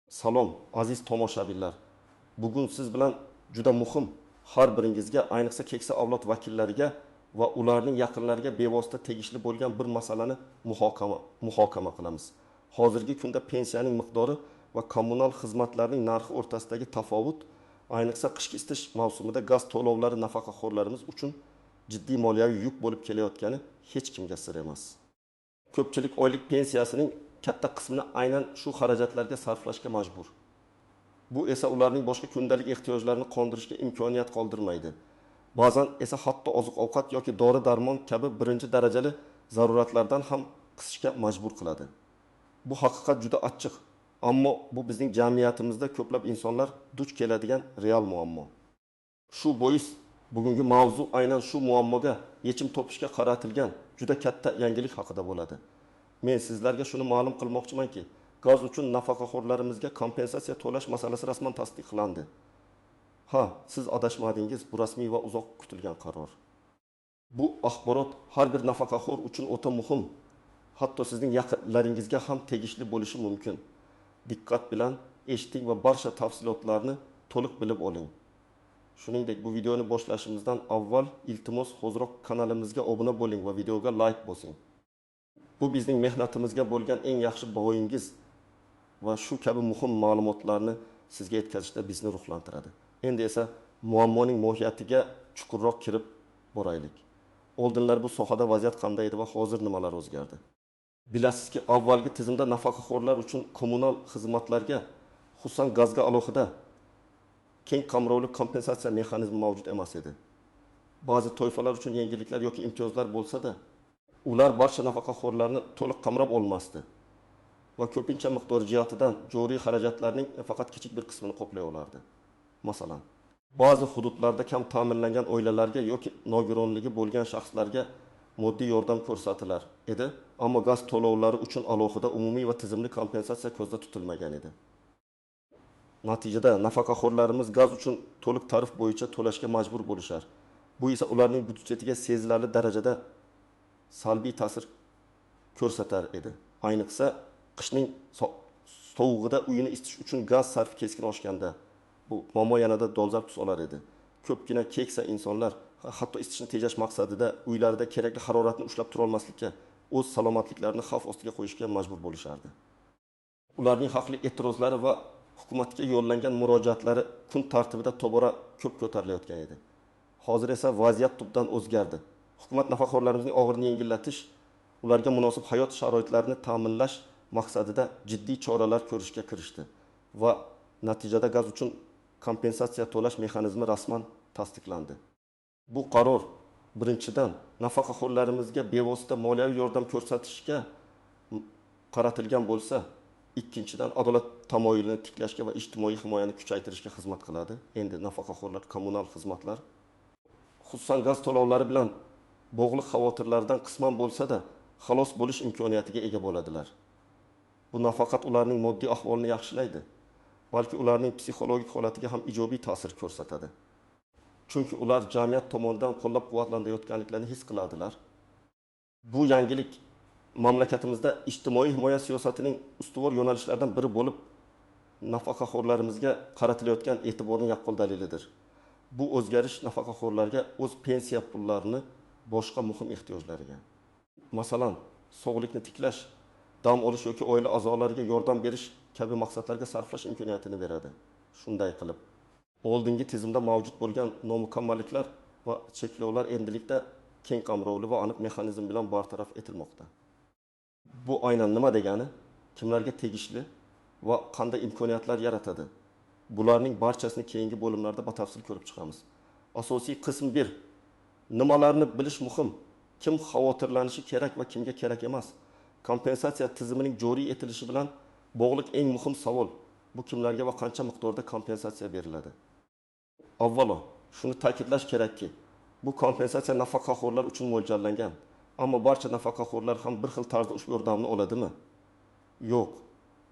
Salom, aziz tomoshabinlar. Bugun siz bilan juda muhim, har biringizga, ayniqsa keksa avlod vakillariga va ularning yaqinlariga bevosita tegishli bo'lgan bir masalani muhokama qilamiz. Hozirgi kunda pensiyaning miqdori va kommunal xizmatlarning narxi o'rtasidagi tafovut, ayniqsa qishki isitish mavsumida gaz to'lovlari nafaqaxo'rlarimiz uchun jiddiy moliyaviy yuk bo'lib kelayotgani hech kimga sir emas. Ko'pchilik oylik pensiyasining katta qismini aynan shu xarajatlarga sarflashga majbur. Bu esa ularning boshqa kundalik ehtiyojlarini qondirishga imkoniyat qoldirmaydi. Ba'zan esa hatto oziq-ovqat yoki dori-darmon kabi birinchi darajali zaruratlardan ham qisishga majbur qiladi. Bu haqiqat juda achchiq, ammo bu bizning jamiyatimizda ko'plab insonlar duch keladigan real muammo. Shu bois bugungi mavzu aynan shu muammoga yechim topishga qaratilgan juda katta yangilik haqida bo'ladi. Men sizlarga shuni ma'lum qilmoqchimanki, gaz uchun nafaqaxo'rlarimizga kompensatsiya to'lash masalasi rasman tasdiqlandi. Ha, siz adashmadingiz, bu rasmiy va uzoq kutilgan qaror. Bu axborot har bir nafaqaxo'r uchun o'ta muhim. Hatto sizning yaqinlaringizga ham tegishli bo'lishi mumkin. Diqqat bilan eshiting va barcha tafsilotlarni to'liq bilib oling. Shuningdek, bu videoni boshlashimizdan avval iltimos hoziroq kanalimizga obuna bo'ling va videoga like bosing. Bu bizning mehnatimizga bo'lgan eng yaxshi bahoyingiz va shu kabi muhim ma'lumotlarni sizga yetkazishda bizni ruhlantiradi. Endi esa muammoning mohiyatiga chuqurroq kirib boraylik. Oldinlar bu sohada vaziyat qanday edi va hozir nimalar o'zgardi? Bilasizki, avvalgi tizimda nafaqaxo'rlar uchun kommunal xizmatlarga, xususan gazga alohida keng qamrovli kompensatsiya mexanizmi mavjud emas edi. Ba'zi toifalar uchun yengilliklar yoki imtiyozlar bo'lsa-da, ular barcha nafaqaxo'rlarni to'liq qamrab olmasdi va ko'pincha miqdor jihatidan joriy xarajatlarning faqat kichik bir qismini qoplay olardi. Masalan, ba'zi hududlarda kam ta'minlangan oilalarga yoki nogironligi bo'lgan shaxslarga moddiy yordam ko'rsatilar edi, ammo gaz to'lovlari uchun alohida umumiy va tizimli kompensatsiya ko'zda tutilmagan edi. Natijada nafaqaxo'rlarimiz gaz uchun to'liq tarif bo'yicha to'lashga majbur bo'lishar. Bu esa ularning byudjetiga sezilarli darajada salbiy ta'sir ko'rsatar edi. Ayniqsa qishning sovug'ida uyini isitish uchun gaz sarfi keskin oshganda bu muammo yanada dolzarb tus olar edi. Ko'pgina keksa insonlar hatto isitishni tejash maqsadida uylarida kerakli haroratni ushlab tura olmaslikka, o'z salomatliklarini xavf ostiga qo'yishga majbur bo'lishardi. Ularning haqli e'tirozlari va hukumatga yo'llangan murojaatlari kun tartibida tobora ko'p ko'tarilayotgan edi. Hozir esa vaziyat tubdan o'zgardi. Hukumat nafaqaxo'rlarimizning og'irini yengillatish, ularga munosib hayot sharoitlarini ta'minlash maqsadida jiddiy choralar ko'rishga kirishdi va natijada gaz uchun kompensatsiya to'lash mexanizmi rasman tasdiqlandi. Bu qaror birinchidan nafaqaxo'rlarimizga bevosita moliyaviy yordam ko'rsatishga qaratilgan bo'lsa, ikkinchidan adolat tamoyilini tiklashga va ijtimoiy himoyani kuchaytirishga xizmat qiladi. Endi nafaqaxo'rlar kommunal xizmatlar, xususan gaz to'lovlari bilan bog'liq xavotirlardan qisman bo'lsa-da, xalos bo'lish imkoniyatiga ega bo'ladilar. Bu nafaqat ularning moddiy ahvolini yaxshilaydi, balki ularning psixologik holatiga ham ijobiy ta'sir ko'rsatadi. Chunki ular jamiyat tomonidan qo'llab-quvvatlanayotganliklarini his qiladilar. Bu yangilik mamlakatimizda ijtimoiy himoya siyosatining ustuvor yo'nalishlaridan biri bo'lib, nafaqaxo'rlarimizga qaratilayotgan e'tiborning yaqqol dalilidir. Bu o'zgarish nafaqaxo'rlarga o'z pensiya pullarini boshqa muhim ehtiyojlariga, masalan, sog'likni tiklash, dam olish yoki oila a'zolariga yordam berish kabi maqsadlarga sarflash imkoniyatini beradi. Shunday qilib, oldingi tizimda mavjud bo'lgan nomukammalliklar va cheklovlar endilikda keng qamrovli va aniq mexanizm bilan bartaraf etilmoqda. Bu aynan nima degani? Kimlarga tegishli va qanday imkoniyatlar yaratadi? Bularning barchasini keyingi bo'limlarda batafsil ko'rib chiqamiz. Asosiy qism 1. Nimalarni bilish muhim? Kim xavotirlanishi kerak va kimga kerak emas? Kompensatsiya tizimining joriy etilishi bilan bog'liq eng muhim savol: bu kimlarga va qancha miqdorda kompensatsiya beriladi? Avvalo, shuni ta'kidlash kerakki, bu kompensatsiya nafaqaxo'rlar uchun mo'ljallangan. Ammo barcha nafaqaxo'rlar ham bir xil tarzda ushbu yordamni oladimi? Yo'q.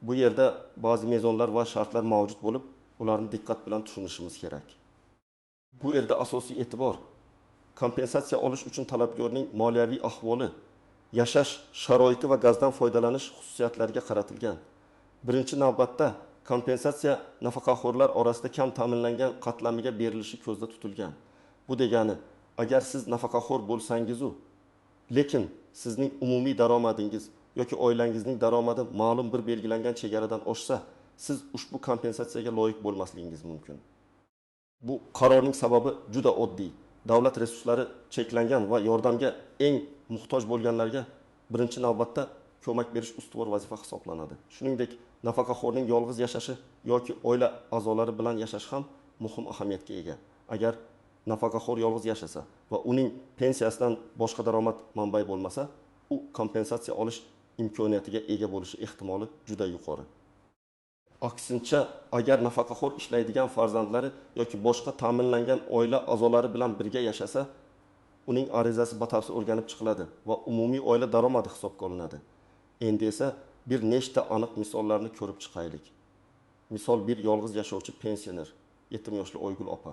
Bu yerda ba'zi mezonlar va shartlar mavjud bo'lib, ularni diqqat bilan tushunishimiz kerak. Bu yerda asosiy e'tibor kompensatsiya olish uchun talabgorning moliyaviy ahvoli, yashash sharoiti va gazdan foydalanish xususiyatlariga qaratilgan. Birinchi navbatda kompensatsiya nafaqaxo'rlar orasida kam ta'minlangan qatlamiga berilishi ko'zda tutilgan. Bu degani, agar siz nafaqaxo'r bo'lsangiz-u, lekin sizning umumiy daromadingiz yoki oilangizning daromadi ma'lum bir belgilangan chegaradan oshsa, siz ushbu kompensatsiyaga loyiq bo'lmasligingiz mumkin. Bu qarorning sababi juda oddiy. Davlat resurslari cheklangan va yordamga eng muhtoj bo'lganlarga birinchi navbatda ko'mak berish ustuvor vazifa hisoblanadi. Shuningdek, nafaqaxo'rning yolg'iz yashashi yoki oila a'zolari bilan yashash ham muhim ahamiyatga ega. Agar nafaqaxo'r yolg'iz yashasa va uning pensiyasidan boshqa daromad manbai bo'lmasa, u kompensatsiya olish imkoniyatiga ega bo'lishi ehtimoli juda yuqori. Aksincha, agar nafaqaxo'r ishlaydigan farzandlari yoki boshqa ta'minlangan oila a'zolari bilan birga yashasa, uning arizasi batafsil o'rganib chiqiladi va umumiy oila daromadi hisobga olinadi. Endi esa bir nechta aniq misollarni ko'rib chiqaylik. Misol, bir yolg'iz yashovchi pensioner, 7 yoshli Oygul opa.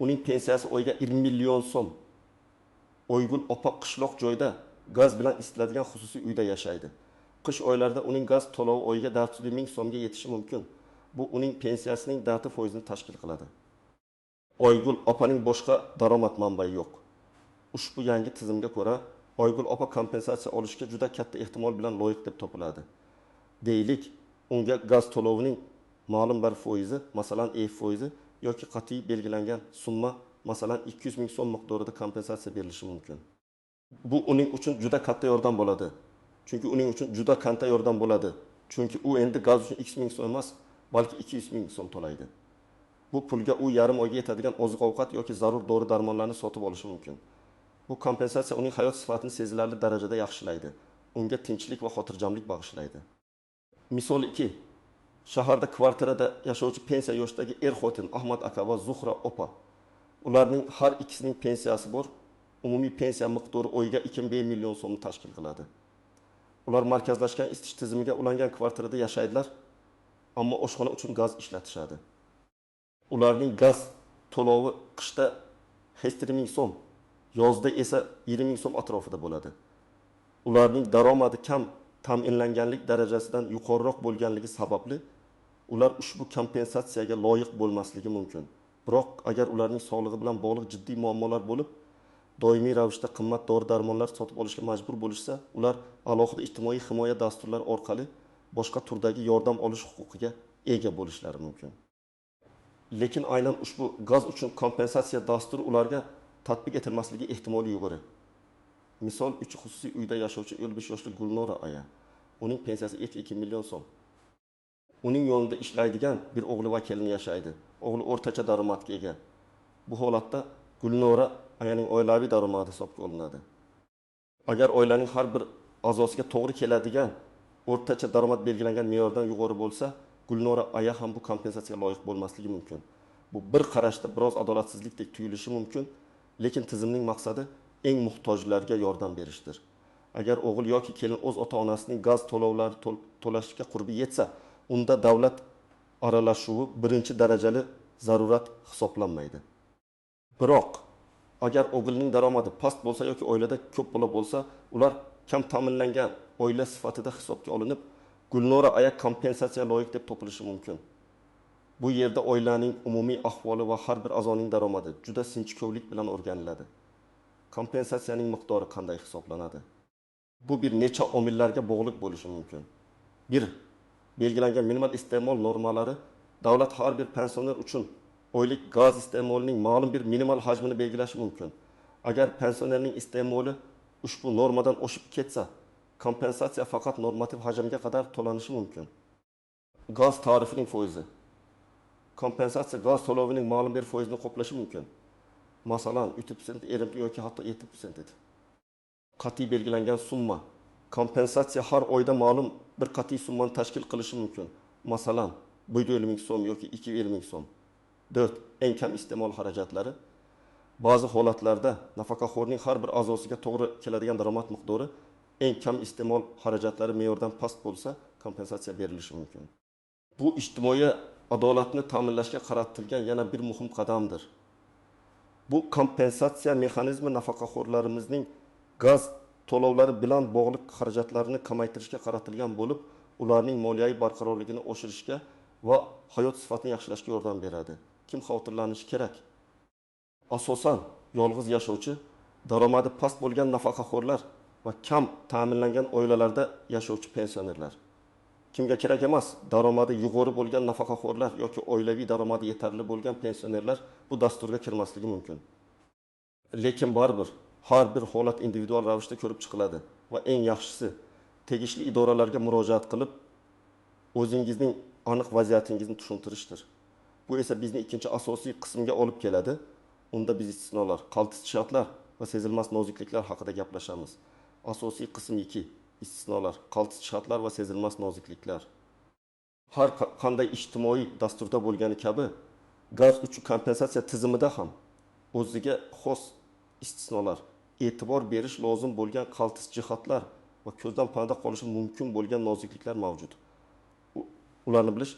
Uning pensiyasi oyiga 20 million so'm. Oygul opa qishloq joyda gaz bilan isitiladigan xususiy uyda yashaydi. Qish oylarida uning gaz to'lovi oyiga 400 ming so'mga yetishi mumkin. Bu uning pensiyasining 4% tashkil qiladi. Oygul opaning boshqa daromad manbai yo'q. Ushbu yangi tizimga ko'ra, Oygul opa kompensatsiya olishga juda katta ehtimol bilan loyiq deb topiladi. Deylik, unga gaz to'lovining ma'lum bir foizi, masalan, foizi yoki qat'iy belgilangan summa, masalan, 200 ming so'm miqdorida kompensatsiya berilishi mumkin. Bu uning uchun juda katta yordam bo'ladi. Chunki uning uchun juda katta yordam bo'ladi. Chunki u endi gaz uchun x ming so'm emas, balki 200 ming so'm to'laydi. Bu pulga u yarim oyga yetadigan oziq-ovqat yoki zarur dori-darmonlarni sotib olishi mumkin. Bu kompensatsiya uning hayot sifatini sezilarli darajada yaxshilaydi. Unga tinchlik va xotirjamlik bag'ishlaydi. Misol 2. Shaharda kvartirada yashovchi pensiya yoshidagi xotin Ahmad aka va Zuhra opa. Ularning har ikkisining pensiyasi bor. Umumiy pensiya miqdori oyiga 2,5 million so'mni tashkil qiladi. Ular markazlashgan isitish tizimiga ulangan kvartirada yashaydilar, ammo oshxona uchun gaz ishlatishadi. Ularning gaz to'lovi qishda 7 ming so'm, yozda esa 20 ming so'm atrofida bo'ladi. Ularning daromadi kam ta'minlanganlik darajasidan yuqoriroq bo'lganligi sababli ular ushbu kompensatsiyaga loyiq bo'lmasligi mumkin. Biroq agar ularning sog'lig'i bilan bog'liq jiddiy muammolar bo'lib, doimiy ravishda qimmat dori-darmonlar sotib olishga majbur bo'lishsa, ular alohida ijtimoiy himoya dasturlari orqali boshqa turdagi yordam olish huquqiga ega bo'lishlari mumkin. Lekin aynan ushbu gaz uchun kompensatsiya dasturi ularga tatbiq etilmasligi ehtimoli yuqori. Misol, 3 xususiy uyda yashovchi 55 yoshli Gulnora aya. Uning pensiyasi 2 million so'm. Uning yonida ishlaydigan bir o'g'li va kelini yashaydi. O'g'li o'rtacha daromadga ega. Bu holatda Gulnora ayaning oilaviy daromadi hisobga olinadi. Agar oilaning har bir a'zosiga to'g'ri keladigan o'rtacha daromad belgilangan me'yordan yuqori bo'lsa, Gulnora aya ham bu kompensatsiyaga loyiq bo'lmasligi mumkin. Bu bir qarashda biroz adolatsizlikdek tuyulishi mumkin, lekin tizimning maqsadi eng muhtojlarga yordam berishdir. Agar o'g'il yoki kelin o'z ota-onasining gaz to'lovlarini to'lashga qurbi yetsa, unda davlat aralashuvi birinchi darajali zarurat hisoblanmaydi. Biroq agar o'g'ilning daromadi past bo'lsa yoki oilada ko'p bola bo'lsa, ular kam ta'minlangan oila sifatida hisobga olinib, Gulnora aya kompensatsiya loyiq deb topilishi mumkin. Bu yerda oilaning umumiy ahvoli va har bir a'zoning daromadi juda sinchkovlik bilan o'rganiladi. Kompensatsiyaning miqdori qanday hisoblanadi? Bu bir necha omillarga bog'liq bo'lishi mumkin. 1. Belgilangan minimal iste'mol normalari davlat har bir pensioner uchun oylik gaz iste'molining ma'lum bir minimal hajmini belgilashi mumkin. Agar pensionerning iste'moli ushbu normadan oshib ketsa, kompensatsiya faqat normativ hajmga qadar to'lanishi mumkin. Gaz tarifining foizi. Kompensatsiya gaz to'lovining ma'lum bir foizini qoplashi mumkin. Masalan, 3% erimli yoki hatto 7% edi. Qat'iy belgilangan summa. Kompensatsiya har oyda ma'lum bir qat'iy summani tashkil qilishi mumkin. Masalan, 150 ming so'm yoki 250 ming so'm. 4. Eng kam iste'mol xarajatlari. Ba'zi holatlarda nafaqaxo'rning har bir a'zosiga to'g'ri keladigan daromad miqdori eng kam iste'mol xarajatlari me'yordan past bo'lsa, kompensatsiya berilishi mumkin. Bu ijtimoiy adolatni ta'minlashga qaratilgan yana bir muhim qadamdir. Bu kompensatsiya mexanizmi nafaqaxo'rlarimizning gaz to'lovlari bilan bog'liq xarajatlarni kamaytirishga qaratilgan bo'lib, ularning moliyaviy barqarorligini oshirishga va hayot sifatini yaxshilashga yordam beradi. Kim xavotirlanishi kerak? Asosan yolg'iz yashovchi, daromadi past bo'lgan nafaqaxo'rlar va kam ta'minlangan oilalarda yashovchi pensionerlar. Kimga kerak emas? Daromadi yuqori bo'lgan nafaqaxo'rlar yoki oilaviy daromadi yetarli bo'lgan pensionerlar bu dasturga kirmasligi mumkin. Lekin baribir har bir holat individual ravishda ko'rib chiqiladi va eng yaxshisi tegishli idoralarga murojaat qilib o'zingizning aniq vaziyatingizni tushuntirishdir. Bu esa bizni ikkinchi asosiy qismga olib keladi. Unda biz istisnolar, qaltis shartlar va sezilmas nozikliklar haqida gaplashamiz. Asosiy qism 2. Istisnolar, qaltis shartlar va sezilmas nozikliklar. Har qanday ijtimoiy dasturda bo'lgani kabi, gaz uchun kompensatsiya tizimida ham o'ziga xos istisnolar, e'tibor berish lozim bo'lgan qaltis jihatlar va ko'zdan panda qolishi mumkin bo'lgan nozikliklar mavjud. Ularni bilish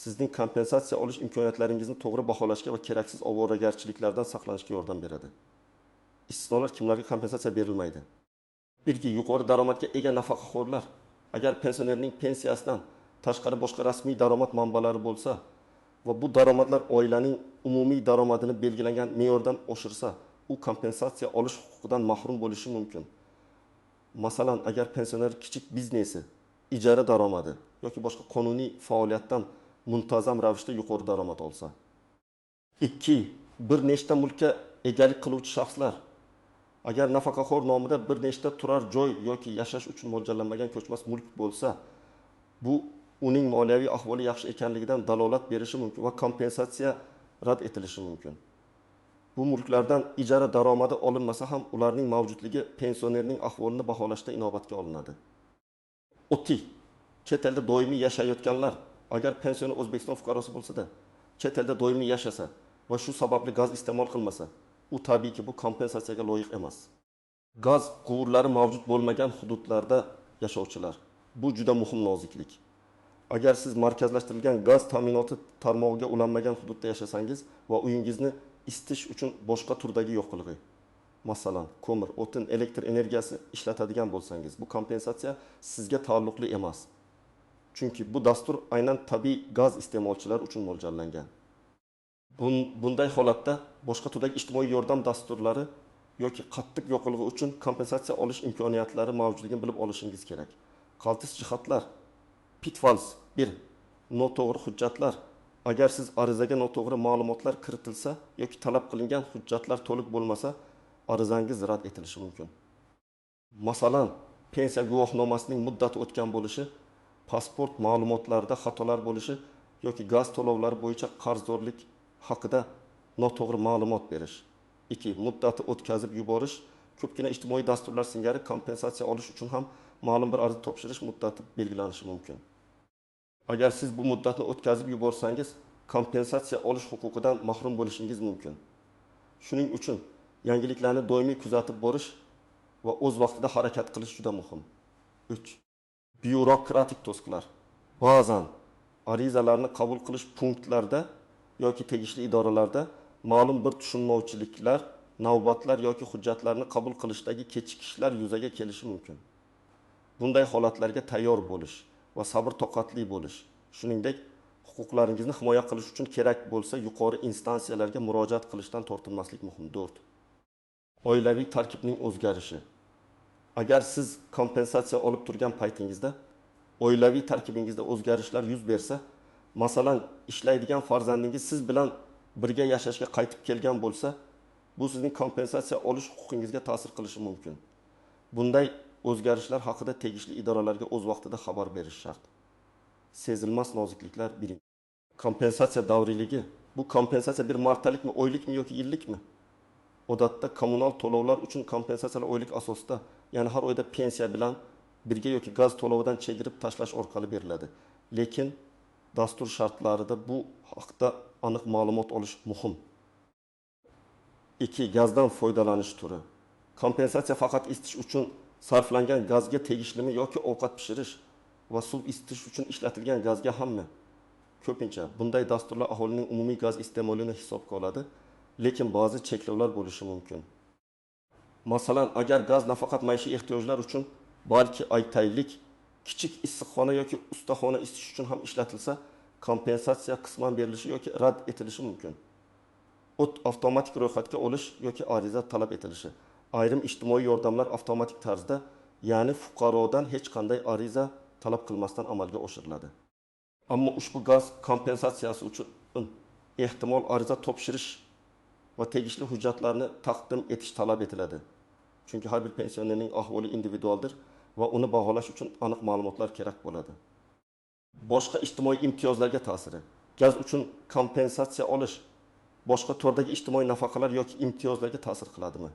sizning kompensatsiya olish imkoniyatlaringizni to'g'ri baholashga va keraksiz ovoragarchiliklardan saqlanishga yordam beradi. Istisnolar kimlarga kompensatsiya berilmaydi? Birki yuqori daromadga ega nafaqaxo'rlar. Agar pensionerning pensiyasidan tashqari boshqa rasmiy daromad manbalari bo'lsa va bu daromadlar oilaning umumiy daromadini belgilangan me'yordan oshirsa, u kompensatsiya olish huquqidan mahrum bo'lishi mumkin. Masalan, agar pensioner kichik biznesi, ijara daromadi yoki boshqa qonuniy faoliyatdan muntazam ravishda yuqori daromad olsa. 2. Bir nechta mulkka egalik qiluvchi shaxslar. Agar nafaqaxo'r nomida bir nechta turar joy yoki yashash uchun mo'ljallanmagan ko'chmas mulk bo'lsa, bu uning moliyaviy ahvoli yaxshi ekanligidan dalolat berishi mumkin va kompensatsiya rad etilishi mumkin. Bu mulklardan ijara daromadi olinmasa ham ularning mavjudligi pensionerning ahvolini baholashda inobatga olinadi. 3. Chet elda doimiy yashayotganlar. Agar pensioner O'zbekiston fuqarosi bo'lsa-da, chet elda doimiy yashasa va shu sababli gaz iste'mol qilmasa, u tabiiyki bu kompensatsiyaga loyiq emas. Gaz quvurlari mavjud bo'lmagan hududlarda yashovchilar. Bu juda muhim noziklik. Agar siz markazlashtirilgan gaz ta'minoti tarmog'iga ulanmagan hududda yashasangiz va uyingizni isitish uchun boshqa turdagi yoqilg'i, masalan, ko'mir, o'tin, elektr energiyasi ishlatadigan bo'lsangiz, bu kompensatsiya sizga taalluqli emas. Chunki bu dastur aynan tabiiy gaz iste'molchilar uchun mo'ljallangan. Bunday holatda boshqa turdagi ijtimoiy yordam dasturlari yoki qattiq yoqilg'i uchun kompensatsiya olish imkoniyatlari mavjudligini bilib olishingiz kerak. Qaltis jihatlar. Pitfalls 1. Noto'g'ri hujjatlar. Agar siz arizaga noto'g'ri ma'lumotlar kiritilsa yoki talab qilingan hujjatlar to'liq bo'lmasa, arizangiz rad etilishi mumkin. Masalan, pensiya guvohnomasining muddati o'tgan bo'lishi, pasport ma'lumotlarida xatolar bo'lishi yoki gaz to'lovlari bo'yicha qarzdorlik haqida noto'g'ri ma'lumot berish. 2. Muddati o'tkazib yuborish. Ko'pgina ijtimoiy dasturlar singari kompensatsiya olish uchun ham ma'lum bir ariza topshirish muddati belgilanishi mumkin. Agar siz bu muddatni o'tkazib yuborsangiz, kompensatsiya olish huquqidan mahrum bo'lishingiz mumkin. Shuning uchun yangiliklarni doimiy kuzatib borish va o'z vaqtida harakat qilish juda muhim. 3. Byurokratik to'siqlar. Ba'zan arizalarni qabul qilish punktlarida yoki tegishli idoralarda ma'lum bir tushunmovchiliklar, navbatlar yoki hujjatlarni qabul qilishdagi kechikishlar yuzaga kelishi mumkin. Bunday holatlarga tayyor bo'lish va sabr-toqatli bo'lish, shuningdek, huquqlaringizni himoya qilish uchun kerak bo'lsa, yuqori instansiyalarga murojaat qilishdan tortinmaslik muhim. 4. Oilaviy tarkibning o'zgarishi. Agar siz kompensatsiya olib turgan paytingizda oilaviy tarkibingizda o'zgarishlar yuz bersa, masalan, ishlaydigan farzandingiz siz bilan birga yashashga qaytib kelgan bo'lsa, bu sizning kompensatsiya olish huquqingizga ta'sir qilishi mumkin. Bunday o'zgarishlar haqida tegishli idoralarga o'z vaqtida xabar berish shart. Sezilmas nozikliklar 1. Kompensatsiya davriyligi. Bu kompensatsiya bir martalikmi, oylikmi yoki yillikmi? Odatda kommunal to'lovlar uchun kompensatsiyalar oylik asosda, ya'ni har oyda pensiya bilan birga yoki gaz to'lovidan chegirib tashlash orqali beriladi. Lekin dastur shartlarida bu haqda aniq ma'lumot olish muhim. 2. Gazdan foydalanish turi. Kompensatsiya faqat isitish uchun sarflangan gazga tegishlimi yoki ovqat pishirish va suv isitish uchun ishlatilgan gazga hammi? Ko'pincha bunday dasturlar aholining umumiy gaz iste'molini hisobga oladi, lekin ba'zi cheklovlar bo'lishi mumkin. Masalan, agar gaz nafaqat maishiy ehtiyojlar uchun, balki aytaylik, kichik issiqxona yoki ustaxona isitish uchun ham ishlatilsa, kompensatsiya qisman berilishi yoki rad etilishi mumkin. O't avtomatik ro'yxatga olish yoki ariza talab etilishi. Ayrim ijtimoiy yordamlar avtomatik tarzda, ya'ni fuqarodan hech qanday ariza talab qilmasdan amalga oshiriladi. Ammo ushbu gaz kompensatsiyasi uchun ehtimol ariza topshirish va tegishli hujjatlarni taqdim etish talab etiladi. Chunki har bir pensionerning ahvoli individualdir va uni baholash uchun aniq ma'lumotlar kerak bo'ladi. Boshqa ijtimoiy imtiyozlarga ta'siri. Gaz uchun kompensatsiya olish boshqa turdagi ijtimoiy nafaqalar yoki imtiyozlarga ta'sir qiladimi?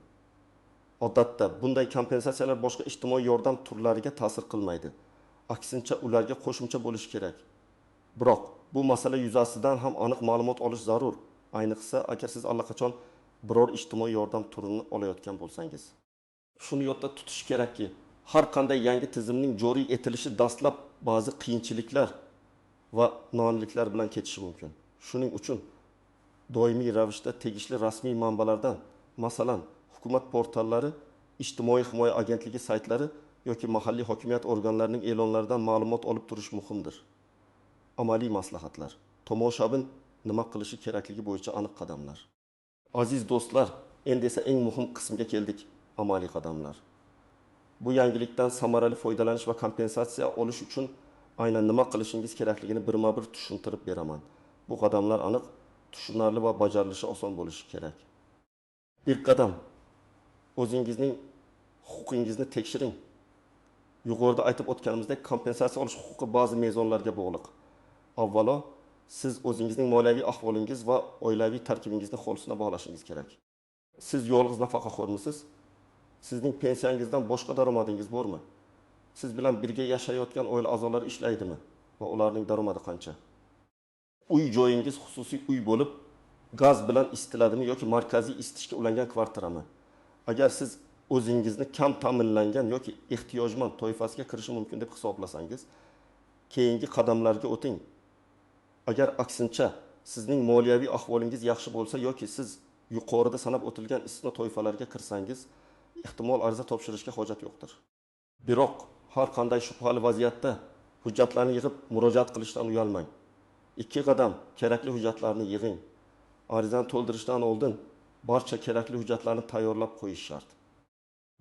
Odatda bunday kompensatsiyalar boshqa ijtimoiy yordam turlariga ta'sir qilmaydi. Aksincha ularga qo'shimcha bo'lishi kerak. Biroq bu masala yuzasidan ham aniq ma'lumot olish zarur. Ayniqsa agar siz allaqachon biror ijtimoiy yordam turini olayotgan bo'lsangiz. Shuni yodda tutish kerakki, har qanday yangi tizimning joriy etilishi dastlab ba'zi qiyinchiliklar va noaniqliklar bilan ketishi mumkin. Shuning uchun doimiy ravishda tegishli rasmiy manbalardan, masalan, hukumat portallari, ijtimoiy himoya agentligi saytlari yoki mahalliy hokimiyat organlarining e'lonlaridan ma'lumot olib turish muhimdir. Amaliy maslahatlar. Tomoshabin nima qilishi kerakligi bo'yicha aniq qadamlar. Aziz do'stlar, endi esa eng muhim qismga keldik. Amaliy qadamlar. Bu yangilikdan samarali foydalanish va kompensatsiya olish uchun aynan nima qilishingiz kerakligini birma-bir tushuntirib beraman. Bu qadamlar aniq, tushunarli va bajarilishi oson bo'lishi kerak. İlk qadam, o'zingizning huquqingizni tekshiring. Yuqorida aytib o'tganimizdek, kompensatsiya olish huquqi ba'zi mezonlarga bog'liq. Avvalo, siz o'zingizning moliyaviy ahvolingiz va oilaviy tarkibingizni xolisini bog'lashingiz kerak. Siz yolg'iz nafaqaxo'rmisiz? Sizning pensiyangizdan boshqa daromadingiz bormi? Siz bilan birga yashayotgan oila a'zolari ishlaydimi va ularning daromadi qancha? Uy joyingiz xususiy uy bo'lib, gaz bilan isitiladimi yoki markaziy isitishga ulangan kvartirami? Agar siz o'zingizni kam ta'minlangan yoki ehtiyojmand toifasiga kirishi mumkin deb hisoblasangiz, keyingi qadamlarga o'ting. Agar aksincha sizning moliyaviy ahvolingiz yaxshi bo'lsa yoki siz yuqorida sanab o'tilgan istisno toifalarga kirsangiz, ehtimol ariza topshirishga hojat yo'qdir. Biroq har qanday shubhali vaziyatda hujjatlarni yig'ib murojaat qilishdan uyalmang. 2 qadam kerakli hujjatlarni yig'ing. Arizani to'ldirishdan oldin barcha kerakli hujjatlarni tayyorlab qo'yish shart.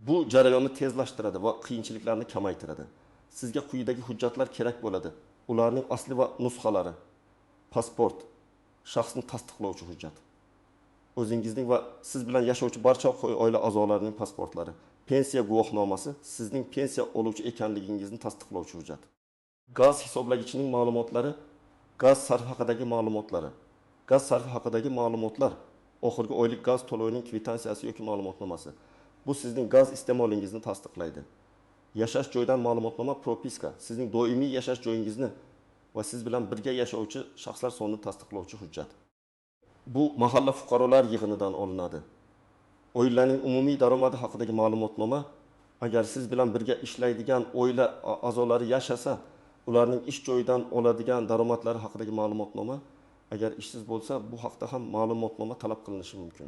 Bu jarayonni tezlashtiradi va qiyinchiliklarni kamaytiradi. Sizga quyidagi hujjatlar kerak bo'ladi. Ularning asli va nusxalari: pasport, shaxsni tasdiqlovchi hujjat, o'zingizning va siz bilan yashovchi barcha oila a'zolarining pasportlari, pensiya guvohnomasi, sizning pensiya oluvchi ekanligingizni tasdiqlovchi hujjat, gaz hisoblagichining ma'lumotlari, gaz sarfi haqidagi ma'lumotlari. Gaz sarfi haqidagi ma'lumotlar oxirgi oylik gaz to'lovining kvitansiyasi yoki ma'lumotnomasi. Bu sizning gaz iste'molingizni tasdiqlaydi. Yashash joydan ma'lumotnoma, propiska, sizning doimiy yashash joyingizni va siz bilan birga yashovchi shaxslar sonini tasdiqlovchi hujjat. Bu mahalla fuqarolar yig'inidan olinadi. Oilaning umumiy daromadi haqidagi ma'lumotnoma, agar siz bilan birga ishlaydigan oila a'zolari yashasa, ularning ish joyidan oladigan daromadlari haqidagi ma'lumotnoma, agar ishsiz bo'lsa, bu haqda ham ma'lumotnoma talab qilinishi mumkin.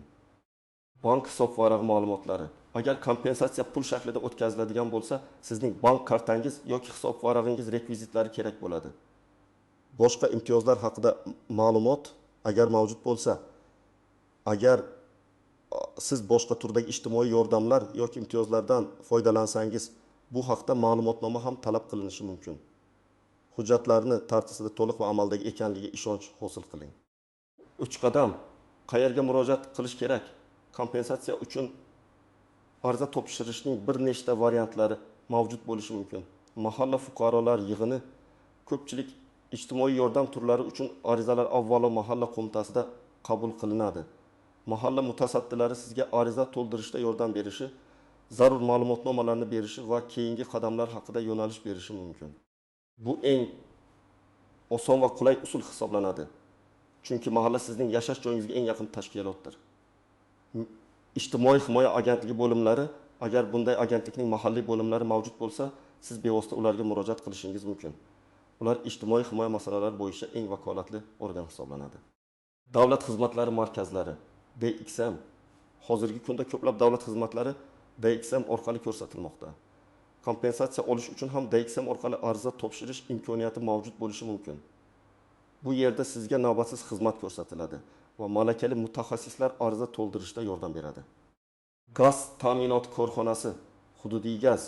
Bank hisob varag'i ma'lumotlari. Agar kompensatsiya pul shaklida o'tkaziladigan bo'lsa, sizning bank kartangiz yoki hisob varag'ingiz rekvizitlari kerak bo'ladi. Boshqa imtiyozlar haqida ma'lumot agar mavjud bo'lsa, agar siz boshqa turdagi ijtimoiy yordamlar yoki imtiyozlardan foydalansangiz, bu haqda ma'lumotnoma ham talab qilinishi mumkin. Hujjatlarni tartibida to'liq va amaldagi ekanligiga ishonch hosil qiling. 3 qadam. Qayerga murojaat qilish kerak? Kompensatsiya uchun ariza topshirishning bir nechta variantlari mavjud bo'lishi mumkin. Mahalla fuqarolar yig'ini, ko'pchilik ijtimoiy yordam turlari uchun arizalar avvalo mahalla qo'mitasida qabul qilinadi. Mahalla mutasaddilari sizga ariza to'ldirishda yordam berishi, zarur ma'lumotnomalarni berishi va keyingi qadamlar haqida yo'nalish berishi mumkin. Bu eng oson va qulay usul hisoblanadi. Chunki mahalla sizning yashash joyingizga eng yaqin tashkilotdir. Ijtimoiy himoya agentligi bo'limlari, agar bunday agentlikning mahalliy bo'limlari mavjud bo'lsa, siz bevosita ularga murojaat qilishingiz mumkin. Ular ijtimoiy himoya masalalari bo'yicha eng vakolatli organ hisoblanadi. Davlat xizmatlari markazlari, DXM. Hozirgi kunda ko'plab davlat xizmatlari DXM orqali ko'rsatilmoqda. Kompensatsiya olish uchun ham DXM orqali ariza topshirish imkoniyati mavjud bo'lishi mumkin. Bu yerda sizga navbatsiz xizmat ko'rsatiladi va malakali mutaxassislar ariza to'ldirishda yordam beradi. Gaz ta'minoti korxonasi hududiy gaz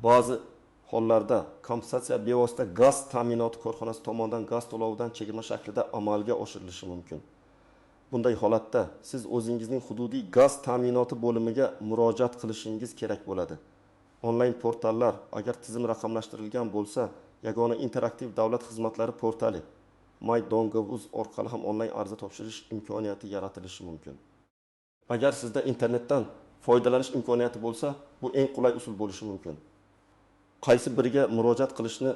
ba'zi hollarda kompensatsiya bevosita gaz ta'minoti korxonasi tomonidan gaz to'lovidan chegirma shaklida amalga oshirilishi mumkin. Bunday holatda siz o'zingizning hududiy gaz ta'minoti bo'limiga murojaat qilishingiz kerak bo'ladi. Onlayn portallar agar tizim raqamlashtirilgan bo'lsa, yagona interaktiv davlat xizmatlari portali My.Gov.uz orqali ham onlayn ariza topshirish imkoniyati yaratilishi mumkin. Agar sizda internetdan foydalanish imkoniyati bo'lsa, bu eng qulay usul bo'lishi mumkin. Qaysi biriga murojaat qilishni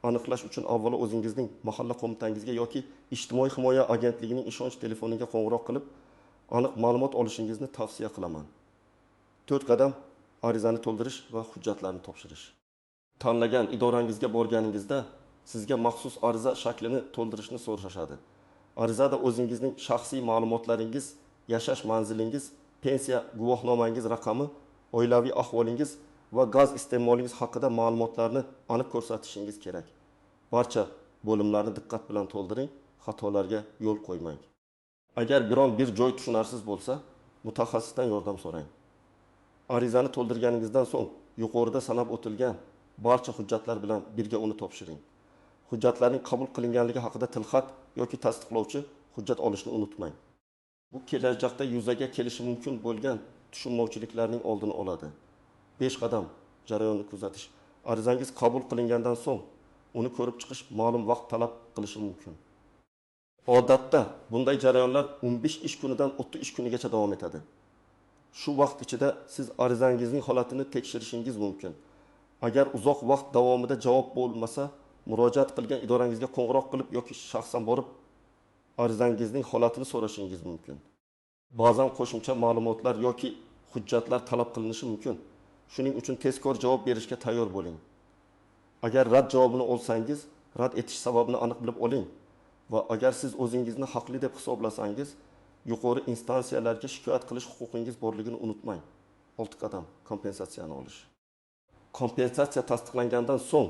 aniqlash uchun avvalo o'zingizning mahalla qo'mitangizga yoki ijtimoiy himoya agentligining ishonch telefoniga qo'ng'iroq qilib, aniq ma'lumot olishingizni tavsiya qilaman. 4 qadam arizani to'ldirish va hujjatlarni topshirish. Tanlagan idorangizga borganingizda sizga maxsus ariza shaklini to'ldirishni so'rashadi. Arizada o'zingizning shaxsiy ma'lumotlaringiz, yashash manzilingiz, pensiya guvohnomangiz raqami, oilaviy ahvolingiz va gaz iste'molingiz haqida ma'lumotlarni aniq ko'rsatishingiz kerak. Barcha bo'limlarni diqqat bilan to'ldiring, xatolarga yo'l qo'ymang. Agar biron bir joy tushunarsiz bo'lsa, mutaxassisdan yordam so'rang. Arizani to'ldirganingizdan so'ng yuqorida sanab o'tilgan barcha hujjatlar bilan birga uni topshiring. Hujjatlarning qabul qilinganligi haqida tilxat yoki tasdiqlovchi hujjat olishni unutmang. Bu kelajakda yuzaga kelishi mumkin bo'lgan tushunmovchiliklarning oldini oladi. 5 qadam jarayonni kuzatish. Arizangiz qabul qilingandan so'ng uni ko'rib chiqish ma'lum vaqt talab qilishi mumkin. Odatda bunday jarayonlar 15 ish kunidan 30 ish kunigacha davom etadi. Shu vaqt ichida siz arizangizning holatini tekshirishingiz mumkin. Agar uzoq vaqt davomida javob bo'lmasa, murojaat qilgan idorangizga qo'ng'iroq qilib yoki shaxsan borib arizangizning holatini so'rashingiz mumkin. Ba'zan qo'shimcha ma'lumotlar yoki hujjatlar talab qilinishi mumkin. Shuning uchun tezkor javob berishga tayyor bo'ling. Agar rad javobini olsangiz, rad etish sababini aniq bilib oling va agar siz o'zingizni haqli deb hisoblasangiz, yuqori instansiyalarga shikoyat qilish huquqingiz borligini unutmang. 6 qadam kompensatsiyani olish. Kompensatsiya tasdiqlangandan so'ng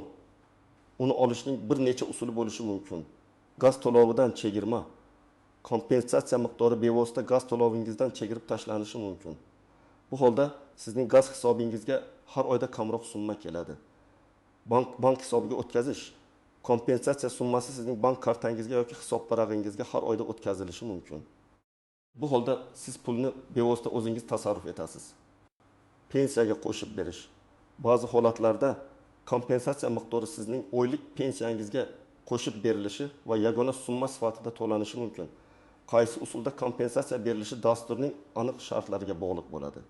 uni olishning bir necha usuli bo'lishi mumkin. Gaz to'lovidan chegirma. Kompensatsiya miqdori bevosita gaz to'lovingizdan chegirib tashlanishi mumkin. Bu holda sizning gaz hisobingizga har oyda kamroq summa keladi. Bank hisobiga o'tkazish. Kompensatsiya summasi sizning bank kartangizga yoki hisob parag'ingizga har oyda o'tkazilishi mumkin. Bu holda siz pulni bevosita o'zingiz tasarruf etasiz. Pensiyaga qo'shib berish. Ba'zi holatlarda kompensatsiya miqdori sizning oylik pensiyangizga qo'shib berilishi va yagona summa sifatida to'lanishi mumkin. Qaysi usulda kompensatsiya berilishi dasturning aniq shartlariga bog'liq bo'ladi.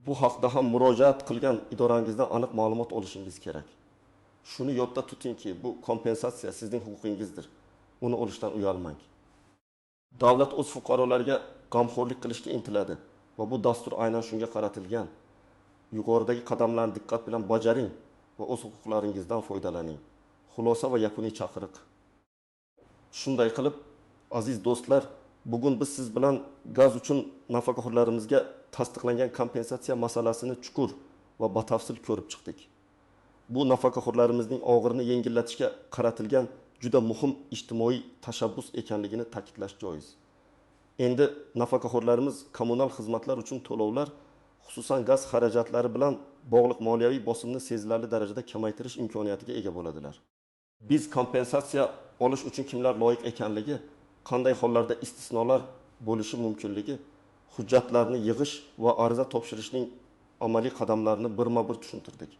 Bu haqda ham murojaat qilgan idorangizdan aniq ma'lumot olishingiz kerak. Shuni yodda tutingki, bu kompensatsiya sizning huquqingizdir. Uni olishdan uyalmang. Davlat o'z fuqarolariga g'amxo'rlik qilishga intiladi va bu dastur aynan shunga qaratilgan. Yuqoridagi qadamlarni diqqat bilan bajaring va o'z huquqlaringizdan foydalaning. Xulosa va yakuniy chaqiriq. Shunday qilib, aziz do'stlar, bugun biz siz bilan gaz uchun nafaqaxo'rlarimizga tasdiqlangan kompensatsiya masalasini chuqur va batafsil ko'rib chiqdik. Bu nafaqaxo'rlarimizning og'irini yengillatishga qaratilgan juda muhim ijtimoiy tashabbus ekanligini ta'kidlash joiz. Endi nafaqaxo'rlarimiz kommunal xizmatlar uchun to'lovlar, xususan gaz xarajatlari bilan bog'liq moliyaviy bosimni sezilarli darajada kamaytirish imkoniyatiga ega bo'ladilar. Biz kompensatsiya olish uchun kimlar loyiq ekanligi, qanday hollarda istisnolar bo'lishi mumkinligi, hujjatlarni yig'ish va ariza topshirishning amaliy qadamlarini birma-bir tushuntirdik.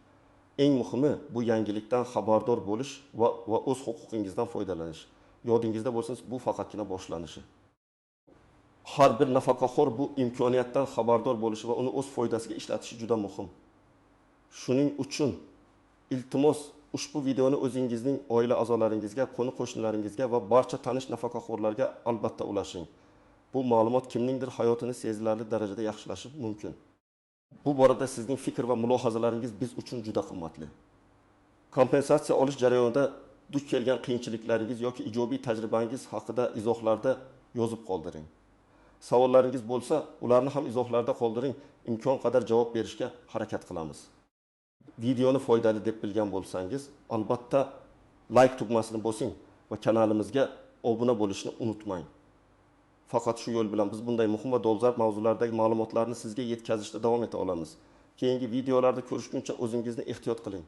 Eng muhimi bu yangilikdan xabardor bo'lish va o'z huquqingizdan foydalanish. Yodingizda bo'lsin, bu faqatgina boshlanishi. Har bir nafaqaxo'r bu imkoniyatdan xabardor bo'lishi va uni o'z foydasiga ishlatishi juda muhim. Shuning uchun iltimos ushbu videoni o'zingizning oila a'zolaringizga, qo'ni-qo'shnilaringizga va barcha tanish nafaqaxo'rlarga albatta ulashing. Bu ma'lumot kimningdir hayotini sezilarli darajada yaxshilashi mumkin. Bu borada sizning fikr va mulohazalaringiz biz uchun juda qimmatli. Kompensatsiya olish jarayonida duch kelgan qiyinchiliklaringiz yoki ijobiy tajribangiz haqida izohlarda yozib qoldiring. Savollaringiz bo'lsa, ularni ham izohlarda qoldiring. Imkon qadar javob berishga harakat qilamiz. Videoni foydali deb bilgan bo'lsangiz, albatta like tugmasini bosing va kanalimizga obuna bo'lishni unutmang. Faqat shu yo'l bilan biz bunday muhim va dolzarb mavzulardagi ma'lumotlarni sizga yetkazishda davom eta olamiz. Keyingi videolarda ko'rishguncha o'zingizni ehtiyot qiling.